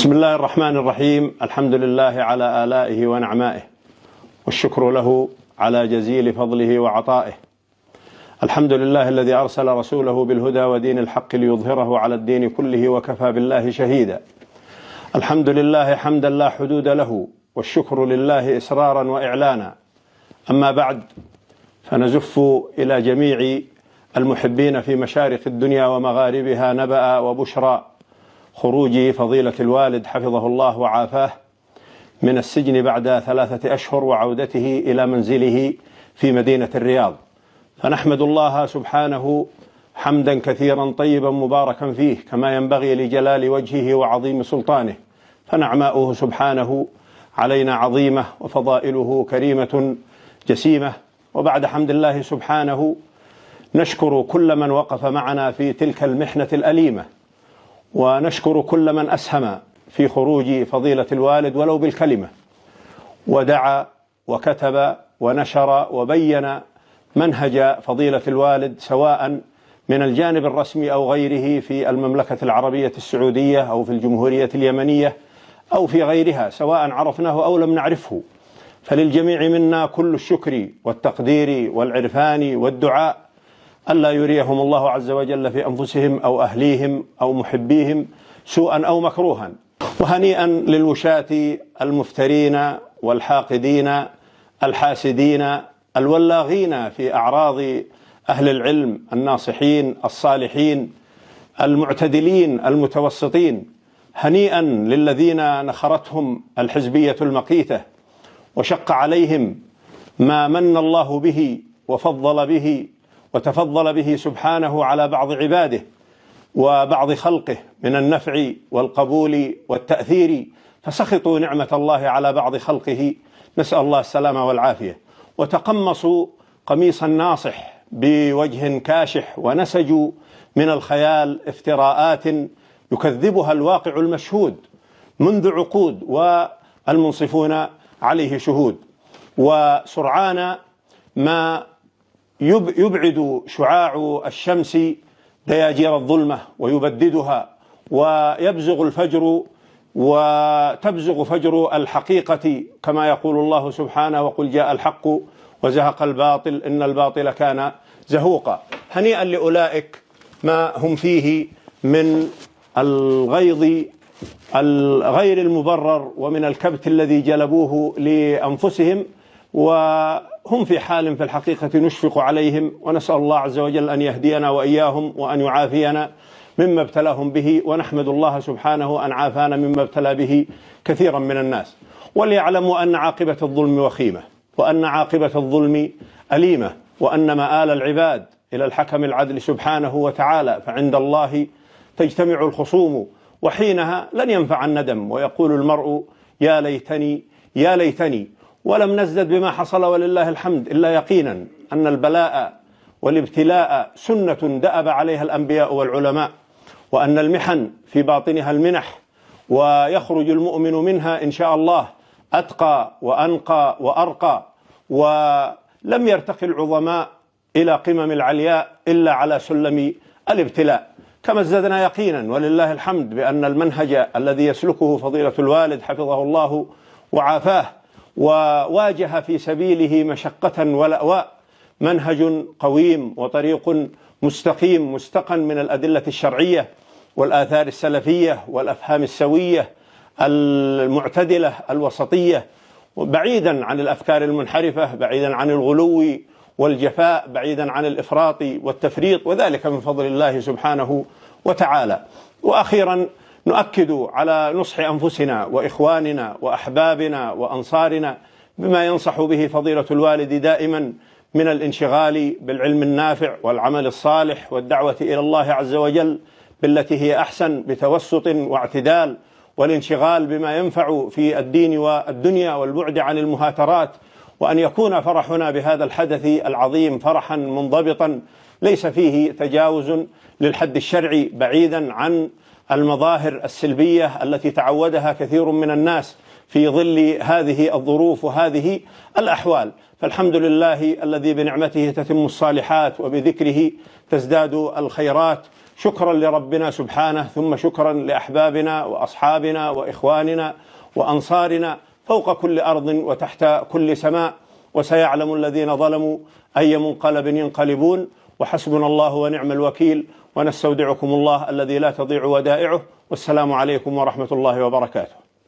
بسم الله الرحمن الرحيم. الحمد لله على آلائه ونعمائه، والشكر له على جزيل فضله وعطائه. الحمد لله الذي أرسل رسوله بالهدى ودين الحق ليظهره على الدين كله وكفى بالله شهيدا. الحمد لله حمدا لا حدود له، والشكر لله إسرارا وإعلانا. أما بعد، فنزف إلى جميع المحبين في مشارق الدنيا ومغاربها نبأ وبشرى خروج فضيلة الوالد حفظه الله وعافاه من السجن بعد 3 أشهر وعودته إلى منزله في مدينة الرياض. فنحمد الله سبحانه حمدا كثيرا طيبا مباركا فيه كما ينبغي لجلال وجهه وعظيم سلطانه، فنعماؤه سبحانه علينا عظيمة وفضائله كريمة جسيمة. وبعد حمد الله سبحانه نشكر كل من وقف معنا في تلك المحنة الأليمة، ونشكر كل من أسهم في خروج فضيلة الوالد ولو بالكلمة، ودعا وكتب ونشر وبين منهج فضيلة الوالد سواء من الجانب الرسمي أو غيره في المملكة العربية السعودية أو في الجمهورية اليمنية أو في غيرها، سواء عرفناه أو لم نعرفه. فللجميع منا كل الشكر والتقدير والعرفان والدعاء ألا يريهم الله عز وجل في أنفسهم أو أهليهم أو محبيهم سوءا أو مكروها. وهنيئا للوشاة المفترين والحاقدين الحاسدين الولاغين في أعراض أهل العلم الناصحين الصالحين المعتدلين المتوسطين. هنيئا للذين نخرتهم الحزبية المقيتة وشق عليهم ما من الله به وفضل به وتفضل به سبحانه على بعض عباده وبعض خلقه من النفع والقبول والتأثير، فسخطوا نعمة الله على بعض خلقه، نسأل الله السلامة والعافية، وتقمصوا قميص الناصح بوجه كاشح، ونسجوا من الخيال افتراءات يكذبها الواقع المشهود منذ عقود والمنصفون عليه شهود. وسرعان ما يبعد شعاع الشمس دياجير الظلمة ويبددها، ويبزغ الفجر وتبزغ فجر الحقيقة كما يقول الله سبحانه: وقل جاء الحق وزهق الباطل إن الباطل كان زهوقا. هنيئا لأولئك ما هم فيه من الغيظ الغير المبرر ومن الكبت الذي جلبوه لأنفسهم، وهم في حال في الحقيقة نشفق عليهم، ونسأل الله عز وجل أن يهدينا وإياهم وأن يعافينا مما ابتلاهم به، ونحمد الله سبحانه أن عافانا مما ابتلى به كثيرا من الناس. وليعلموا أن عاقبة الظلم وخيمة، وأن عاقبة الظلم أليمة، وأن مآل العباد إلى الحكم العدل سبحانه وتعالى، فعند الله تجتمع الخصوم، وحينها لن ينفع الندم، ويقول المرء يا ليتني يا ليتني. ولم نزدد بما حصل ولله الحمد إلا يقينا أن البلاء والابتلاء سنة دأب عليها الأنبياء والعلماء، وأن المحن في باطنها المنح، ويخرج المؤمن منها إن شاء الله أتقى وأنقى وأرقى. ولم يرتقي العظماء إلى قمم العلياء إلا على سلم الابتلاء. كما ازددنا يقينا ولله الحمد بأن المنهج الذي يسلكه فضيلة الوالد حفظه الله وعافاه وواجه في سبيله مشقة ولأواء منهج قويم وطريق مستقيم مستقن من الأدلة الشرعية والآثار السلفية والأفهام السوية المعتدلة الوسطية، بعيدا عن الأفكار المنحرفة، بعيدا عن الغلو والجفاء، بعيدا عن الإفراط والتفريط، وذلك من فضل الله سبحانه وتعالى. وأخيرا نؤكد على نصح أنفسنا وإخواننا وأحبابنا وأنصارنا بما ينصح به فضيلة الوالد دائما من الانشغال بالعلم النافع والعمل الصالح والدعوة إلى الله عز وجل بالتي هي أحسن بتوسط واعتدال، والانشغال بما ينفع في الدين والدنيا والبعد عن المهاترات، وأن يكون فرحنا بهذا الحدث العظيم فرحا منضبطا ليس فيه تجاوز للحد الشرعي، بعيدا عن المظاهر السلبية التي تعودها كثير من الناس في ظل هذه الظروف وهذه الأحوال. فالحمد لله الذي بنعمته تتم الصالحات وبذكره تزداد الخيرات. شكرا لربنا سبحانه، ثم شكرا لأحبابنا وأصحابنا وإخواننا وأنصارنا فوق كل أرض وتحت كل سماء، وسيعلم الذين ظلموا أي منقلب ينقلبون، وحسبنا الله ونعم الوكيل، ونستودعكم الله الذي لا تضيع ودائعه، والسلام عليكم ورحمة الله وبركاته.